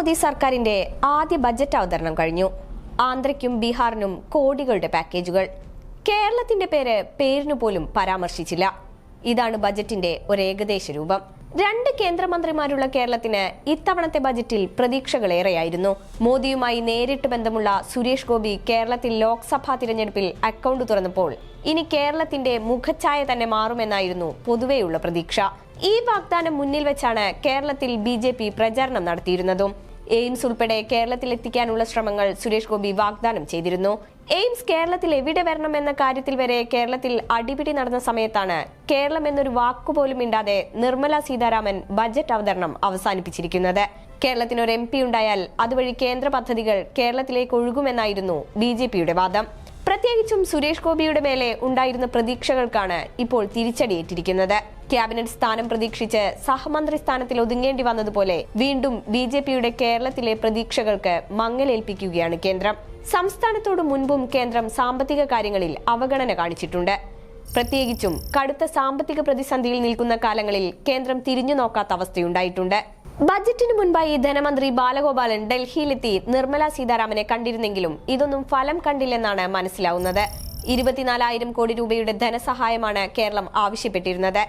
നരേന്ദ്രമോദി സർക്കാരിന്റെ ആദ്യ ബജറ്റ് അവതരണം കഴിഞ്ഞു. ആന്ധ്രയ്ക്കും ബീഹാറിനും കോടികളുടെ പാക്കേജുകൾ. കേരളത്തിന്റെ പേരിനു പോലും പരാമർശിച്ചില്ല. ഇതാണ് ബജറ്റിന്റെ ഒരു ഏകദേശ രൂപം. 2 കേന്ദ്രമന്ത്രിമാരുള്ള കേരളത്തിന് ഇത്തവണത്തെ ബജറ്റിൽ പ്രതീക്ഷകളേറെയായിരുന്നു. മോദിയുമായി നേരിട്ട് ബന്ധമുള്ള സുരേഷ് ഗോപി കേരളത്തിൽ ലോക്സഭാ തിരഞ്ഞെടുപ്പിൽ അക്കൗണ്ട് തുറന്നപ്പോൾ ഇനി കേരളത്തിന്റെ മുഖച്ഛായ തന്നെ മാറുമെന്നായിരുന്നു പൊതുവെയുള്ള പ്രതീക്ഷ. ഈ വാഗ്ദാനം മുന്നിൽ വെച്ചാണ് കേരളത്തിൽ BJP പ്രചാരണം നടത്തിയിരുന്നതും. എയിംസ് ഉൾപ്പെടെ കേരളത്തിൽ എത്തിക്കാനുള്ള ശ്രമങ്ങൾ സുരേഷ് ഗോപി വാഗ്ദാനം ചെയ്തിരുന്നു. എയിംസ് കേരളത്തിൽ എവിടെ വരണം എന്ന കാര്യത്തിൽ വരെ കേരളത്തിൽ അടിപിടി നടന്ന സമയത്താണ് കേരളം എന്നൊരു വാക്കുപോലും ഇണ്ടാതെ നിർമ്മല സീതാരാമൻ ബജറ്റ് അവതരണം അവസാനിപ്പിച്ചിരിക്കുന്നത്. കേരളത്തിന് ഒരു MP ഉണ്ടായാൽ അതുവഴി കേന്ദ്ര പദ്ധതികൾ കേരളത്തിലേക്ക് ഒഴുകുമെന്നായിരുന്നു BJPയുടെ വാദം. പ്രത്യേകിച്ചും സുരേഷ് ഗോപിയുടെ മേലെ ഉണ്ടായിരുന്ന പ്രതീക്ഷകൾക്കാണ് ഇപ്പോൾ തിരിച്ചടിയേറ്റിരിക്കുന്നത്. ക്യാബിനറ്റ് സ്ഥാനം പ്രതീക്ഷിച്ച് സഹമന്ത്രി സ്ഥാനത്തിൽ ഒതുങ്ങേണ്ടി വന്നതുപോലെ വീണ്ടും BJPയുടെ കേരളത്തിലെ പ്രതീക്ഷകൾക്ക് മങ്ങലേൽപ്പിക്കുകയാണ് കേന്ദ്രം. സംസ്ഥാനത്തോട് മുൻപും കേന്ദ്രം സാമ്പത്തിക കാര്യങ്ങളിൽ അവഗണന കാണിച്ചിട്ടുണ്ട്. പ്രത്യേകിച്ചും കടുത്ത സാമ്പത്തിക പ്രതിസന്ധിയിൽ നിൽക്കുന്ന കാലങ്ങളിൽ കേന്ദ്രം തിരിഞ്ഞു നോക്കാത്ത അവസ്ഥയുണ്ടായിട്ടുണ്ട്. ബജറ്റിന് മുൻപായി ധനമന്ത്രി ബാലഗോപാലൻ ഡൽഹിയിലെത്തി നിർമ്മല സീതാരാമനെ കണ്ടിരുന്നെങ്കിലും ഇതൊന്നും ഫലം കണ്ടില്ലെന്നാണ് മനസ്സിലാവുന്നത്. 24,000 കോടി രൂപയുടെ ധനസഹായമാണ് കേരളം ആവശ്യപ്പെട്ടിരുന്നത്.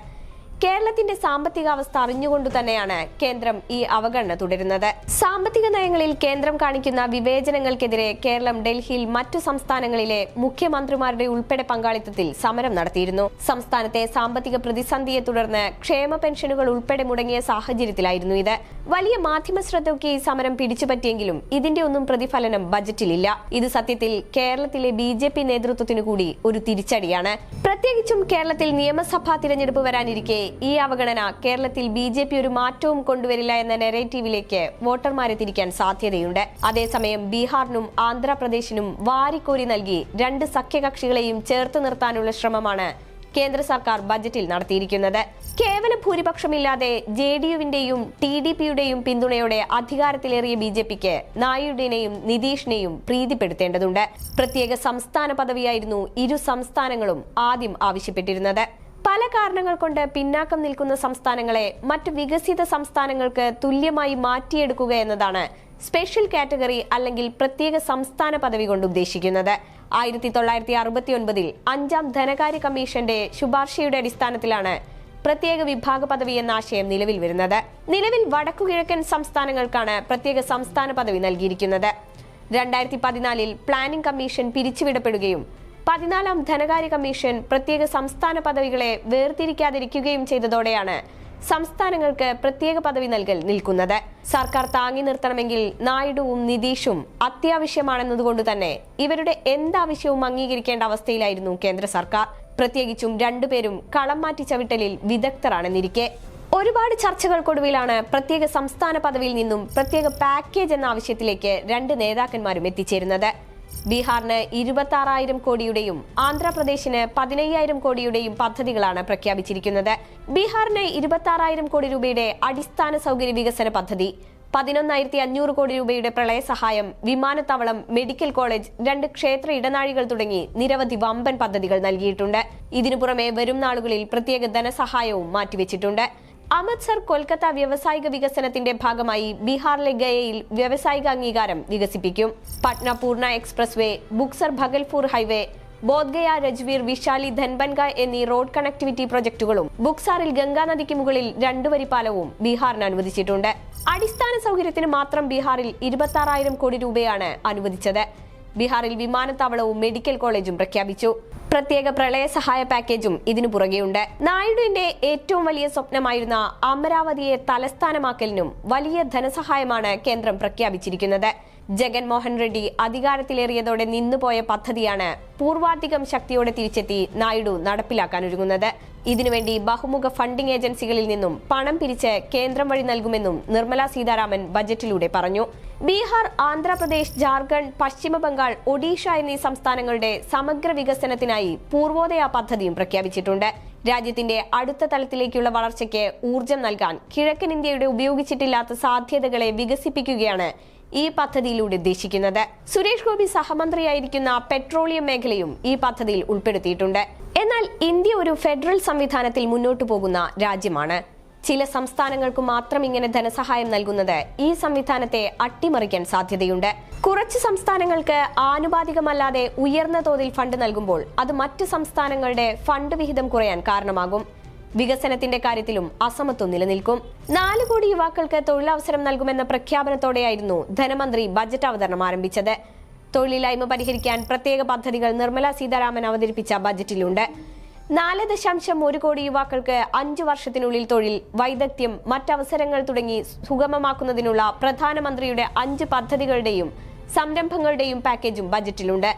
കേരളത്തിന്റെ സാമ്പത്തിക അവസ്ഥ അറിഞ്ഞുകൊണ്ടു തന്നെയാണ് കേന്ദ്രം ഈ അവഗണന തുടരുന്നത്. സാമ്പത്തിക നയങ്ങളിൽ കേന്ദ്രം കാണിക്കുന്ന വിവേചനങ്ങൾക്കെതിരെ കേരളം ഡൽഹിയിൽ മറ്റു സംസ്ഥാനങ്ങളിലെ മുഖ്യമന്ത്രിമാരുടെ ഉൾപ്പെടെ പങ്കാളിത്തത്തിൽ സമരം നടത്തിയിരുന്നു. സംസ്ഥാനത്തെ സാമ്പത്തിക പ്രതിസന്ധിയെ തുടർന്ന് ക്ഷേമ പെൻഷനുകൾ ഉൾപ്പെടെ മുടങ്ങിയ സാഹചര്യത്തിലായിരുന്നു ഇത്. വലിയ മാധ്യമ ശ്രദ്ധയ്ക്ക് ഈ സമരം പിടിച്ചുപറ്റിയെങ്കിലും ഇതിന്റെ ഒന്നും പ്രതിഫലനം ബജറ്റിലില്ല. ഇത് സത്യത്തിൽ കേരളത്തിലെ BJP നേതൃത്വത്തിനു കൂടി ഒരു തിരിച്ചടിയാണ്. പ്രത്യേകിച്ചും കേരളത്തിൽ നിയമസഭാ തിരഞ്ഞെടുപ്പ് വരാനിരിക്കെ ഈ അവഗണന കേരളത്തിൽ BJP ഒരു മാറ്റവും കൊണ്ടുവരില്ല എന്ന നെറേറ്റീവിലേക്ക് വോട്ടർമാരെ തിരിക്കാൻ സാധ്യതയുണ്ട്. അതേസമയം ബീഹാറിനും ആന്ധ്രാപ്രദേശിനും വാരിക്കോരി നൽകി 2 സഖ്യകക്ഷികളെയും ചേർത്ത് നിർത്താനുള്ള ശ്രമമാണ് കേന്ദ്ര സർക്കാർ ബജറ്റിൽ നടത്തിയിരിക്കുന്നത്. കേവല ഭൂരിപക്ഷമില്ലാതെ JDUവിന്റെയും TDPയുടെയും പിന്തുണയോടെ അധികാരത്തിലേറിയ BJPക്ക് നായിഡുവിനെയും നിതീഷിനെയും പ്രീതിപ്പെടുത്തേണ്ടതുണ്ട്. പ്രത്യേക സംസ്ഥാന പദവിയായിരുന്നു ഇരു സംസ്ഥാനങ്ങളും ആദ്യം ആവശ്യപ്പെട്ടിരുന്നത്. പല കാരണങ്ങൾ കൊണ്ട് പിന്നാക്കം നിൽക്കുന്ന സംസ്ഥാനങ്ങളെ മറ്റു വികസിത സംസ്ഥാനങ്ങൾക്ക് തുല്യമായി മാറ്റിയെടുക്കുക എന്നതാണ് സ്പെഷ്യൽ കാറ്റഗറി അല്ലെങ്കിൽ പ്രത്യേക സംസ്ഥാന പദവി കൊണ്ട് ഉദ്ദേശിക്കുന്നത്. 1969 5ാം ധനകാര്യ കമ്മീഷന്റെ ശുപാർശയുടെ അടിസ്ഥാനത്തിലാണ് പ്രത്യേക വിഭാഗ പദവി എന്ന ആശയം നിലവിൽ വരുന്നത്. നിലവിൽ വടക്കുകിഴക്കൻ സംസ്ഥാനങ്ങൾക്കാണ് പ്രത്യേക സംസ്ഥാന പദവി നൽകിയിരിക്കുന്നത്. 2014 പ്ലാനിംഗ് കമ്മീഷൻ പിരിച്ചുവിടപ്പെടുകയും 14ാം ധനകാര്യ കമ്മീഷൻ പ്രത്യേക സംസ്ഥാന പദവികളെ വേർതിരിക്കാതിരിക്കുകയും ചെയ്തതോടെയാണ് സംസ്ഥാനങ്ങൾക്ക് പ്രത്യേക പദവി നൽകൽ നിൽക്കുന്നത്. സർക്കാർ താങ്ങി നിർത്തണമെങ്കിൽ നായിഡുവും നിതീഷും അത്യാവശ്യമാണെന്നതുകൊണ്ട് തന്നെ ഇവരുടെ എന്താവശ്യവും അംഗീകരിക്കേണ്ട അവസ്ഥയിലായിരുന്നു കേന്ദ്ര സർക്കാർ. പ്രത്യേകിച്ചും 2 പേരും കളം മാറ്റി ചവിട്ടലിൽ വിദഗ്ധരാണെന്നിരിക്കെ ഒരുപാട് ചർച്ചകൾക്കൊടുവിലാണ് പ്രത്യേക സംസ്ഥാന പദവിയിൽ നിന്നും പ്രത്യേക പാക്കേജ് എന്ന ആവശ്യത്തിലേക്ക് 2 നേതാക്കന്മാരും എത്തിച്ചേരുന്നത്. ബീഹാറിന് 26,000 കോടിയുടെയും ആന്ധ്രാപ്രദേശിന് 15,000 കോടിയുടെയും പദ്ധതികളാണ് പ്രഖ്യാപിച്ചിരിക്കുന്നത്. ബീഹാറിന് 26,000 കോടി രൂപയുടെ അടിസ്ഥാന സൗകര്യ വികസന പദ്ധതി, 11,500 കോടി രൂപയുടെ പ്രളയ സഹായം, വിമാനത്താവളം, മെഡിക്കൽ കോളേജ്, 2 ക്ഷേത്ര ഇടനാഴികൾ തുടങ്ങി നിരവധി വമ്പൻ പദ്ധതികൾ നൽകിയിട്ടുണ്ട്. ഇതിനു പുറമെ വരും നാളുകളിൽ പ്രത്യേക ധനസഹായവും മാറ്റിവെച്ചിട്ടുണ്ട്. അമൃത്സർ കൊൽക്കത്ത വ്യാവസായിക വികസനത്തിന്റെ ഭാഗമായി ബീഹാറിലെ ഗയയിൽ വ്യാവസായിക അംഗീകാരം വികസിപ്പിക്കും. Patna Purnea expressway, Buxar Bhagalpur highway, Bodhgaya Rajgir Vaishali Darbhanga എന്നീ റോഡ് കണക്ടിവിറ്റി പ്രൊജക്ടുകളും ബുക്സാറിൽ ഗംഗാ നദിക്ക് മുകളിൽ 2 വരി പാലവും ബീഹാറിന് അനുവദിച്ചിട്ടുണ്ട്. അടിസ്ഥാന സൗകര്യത്തിന് മാത്രം ബീഹാറിൽ 26,000 കോടി രൂപയാണ് അനുവദിച്ചത്. ബീഹാറിൽ വിമാനത്താവളവും മെഡിക്കൽ കോളേജും പ്രഖ്യാപിച്ചു. പ്രത്യേക പ്രളയ സഹായ പാക്കേജും ഇതിനു പുറകെയുണ്ട്. നായിഡുവിന്റെ ഏറ്റവും വലിയ സ്വപ്നമായിരുന്ന അമരാവതിയെ തലസ്ഥാനമാക്കലിനും വലിയ ധനസഹായമാണ് കേന്ദ്രം പ്രഖ്യാപിച്ചിരിക്കുന്നത്. ജഗൻമോഹൻ റെഡ്ഡി അധികാരത്തിലേറിയതോടെ നിന്നുപോയ പദ്ധതിയാണ് പൂർവാധികം ശക്തിയോടെ തിരിച്ചെത്തി നായിഡു നടപ്പിലാക്കാനൊരുങ്ങുന്നത്. ഇതിനുവേണ്ടി ബഹുമുഖ ഫണ്ടിംഗ് ഏജൻസികളിൽ നിന്നും പണം പിരിച്ച് കേന്ദ്രം വഴി നൽകുമെന്നും നിർമ്മല സീതാരാമൻ ബജറ്റിലൂടെ പറഞ്ഞു. ബീഹാർ, ആന്ധ്രാപ്രദേശ്, ജാർഖണ്ഡ്, പശ്ചിമ ബംഗാൾ, ഒഡീഷ എന്നീ സംസ്ഥാനങ്ങളുടെ സമഗ്ര വികസനത്തിനായി പൂർവോദയ പദ്ധതിയും പ്രഖ്യാപിച്ചിട്ടുണ്ട്. രാജ്യത്തിന്റെ അടുത്ത തലത്തിലേക്കുള്ള വളർച്ചയ്ക്ക് ഊർജം നൽകാൻ കിഴക്കൻ ഇന്ത്യയുടെ ഉപയോഗിച്ചിട്ടില്ലാത്ത സാധ്യതകളെ വികസിപ്പിക്കുകയാണ് ഈ പദ്ധതിയിലൂടെ ഉദ്ദേശിക്കുന്നത്. സുരേഷ് ഗോപി സഹമന്ത്രിയായിരിക്കുന്ന പെട്രോളിയം മേഖലയും ഈ പദ്ധതിയിൽ ഉൾപ്പെടുത്തിയിട്ടുണ്ട്. എന്നാൽ ഇന്ത്യ ഒരു ഫെഡറൽ സംവിധാനത്തിൽ മുന്നോട്ടു പോകുന്ന രാജ്യമാണ്. ചില സംസ്ഥാനങ്ങൾക്ക് മാത്രം ഇങ്ങനെ ധനസഹായം നൽകുന്നത് ഈ സംവിധാനത്തെ അട്ടിമറിക്കാൻ സാധ്യതയുണ്ട്. കുറച്ച് സംസ്ഥാനങ്ങൾക്ക് ആനുപാതികമല്ലാതെ ഉയർന്ന തോതിൽ ഫണ്ട് നൽകുമ്പോൾ അത് മറ്റ് സംസ്ഥാനങ്ങളുടെ ഫണ്ട് വിഹിതം കുറയാൻ കാരണമാകും. വികസനത്തിന്റെ കാര്യത്തിലും അസമത്വം നിലനിൽക്കും. 4 കോടി യുവാക്കൾക്ക് തൊഴിലവസരം നൽകുമെന്ന പ്രഖ്യാപനത്തോടെയായിരുന്നു ധനമന്ത്രി ബജറ്റ് അവതരണം ആരംഭിച്ചത്. തൊഴിലില്ലായ്മ പരിഹരിക്കാൻ പ്രത്യേക പദ്ധതികൾ നിർമ്മല സീതാരാമൻ അവതരിപ്പിച്ച ബജറ്റിലുണ്ട്. 4.1 കോടി യുവാക്കൾക്ക് 5 വർഷത്തിനുള്ളിൽ തൊഴിൽ, വൈദഗ്ധ്യം, മറ്റവസരങ്ങൾ തുടങ്ങി സുഗമമാക്കുന്നതിനുള്ള പ്രധാനമന്ത്രിയുടെ 5 പദ്ധതികളുടെയും സംരംഭങ്ങളുടെയും പാക്കേജും ബജറ്റിലുണ്ട്.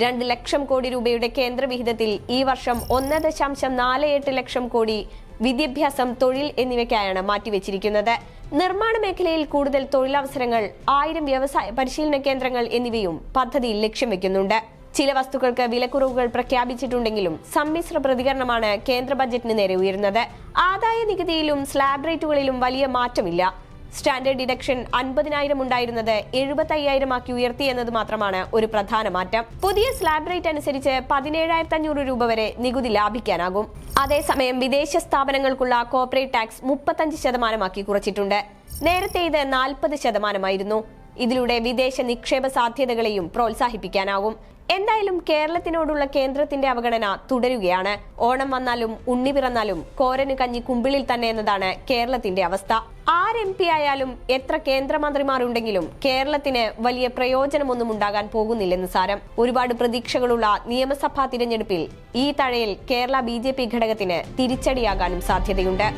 2 ലക്ഷം കോടി രൂപയുടെ കേന്ദ്ര വിഹിതത്തിൽ ഈ വർഷം 1.48 ലക്ഷം കോടി വിദ്യാഭ്യാസം, തൊഴിൽ എന്നിവയ്ക്കായാണ് മാറ്റിവെച്ചിരിക്കുന്നത്. നിർമ്മാണ മേഖലയിൽ കൂടുതൽ തൊഴിലവസരങ്ങൾ, 1000 വ്യവസായ പരിശീലന കേന്ദ്രങ്ങൾ എന്നിവയും പദ്ധതിയിൽ ലക്ഷ്യം വെക്കുന്നുണ്ട്. ചില വസ്തുക്കൾക്ക് വിലക്കുറവുകൾ പ്രഖ്യാപിച്ചിട്ടുണ്ടെങ്കിലും സമ്മിശ്ര പ്രതികരണമാണ് കേന്ദ്ര ബജറ്റിന് നേരെ ഉയരുന്നത്. ആദായ നികുതിയിലും സ്ലാബ് റേറ്റുകളിലും വലിയ മാറ്റമില്ല. സ്റ്റാൻഡേർഡ് ഡിഡക്ഷൻ 50,000 ഉണ്ടായിരുന്നത് 75,000 ആക്കി ഉയർത്തി എന്നത് മാത്രമാണ് ഒരു പ്രധാന മാറ്റം. പുതിയ സ്ലാബ് റേറ്റ് അനുസരിച്ച് 17,500 രൂപ വരെ നികുതി ലാഭിക്കാനാകും. അതേസമയം വിദേശ സ്ഥാപനങ്ങൾക്കുള്ള കോർപ്പറേറ്റ് ടാക്സ് 35% കുറച്ചിട്ടുണ്ട്. നേരത്തെ ഇത് 40%. ഇതിലൂടെ വിദേശ നിക്ഷേപ സാധ്യതകളെയും പ്രോത്സാഹിപ്പിക്കാനാകും. എന്തായാലും കേരളത്തിനോടുള്ള കേന്ദ്രത്തിന്റെ അവഗണന തുടരുകയാണ്. ഓണം വന്നാലും ഉണ്ണി പിറന്നാലും കോരന് കഞ്ഞി കുമ്പിളിൽ തന്നെ എന്നതാണ് കേരളത്തിന്റെ അവസ്ഥ. ആര് MP ആയാലും എത്ര കേന്ദ്രമന്ത്രിമാരുണ്ടെങ്കിലും കേരളത്തിന് വലിയ പ്രയോജനമൊന്നും ഉണ്ടാകാൻ പോകുന്നില്ലെന്ന് സാരം. ഒരുപാട് പ്രതീക്ഷകളുള്ള നിയമസഭാ തിരഞ്ഞെടുപ്പിൽ ഈ തഴയിൽ കേരള BJP ഘടകത്തിന് തിരിച്ചടിയാകാനും സാധ്യതയുണ്ട്.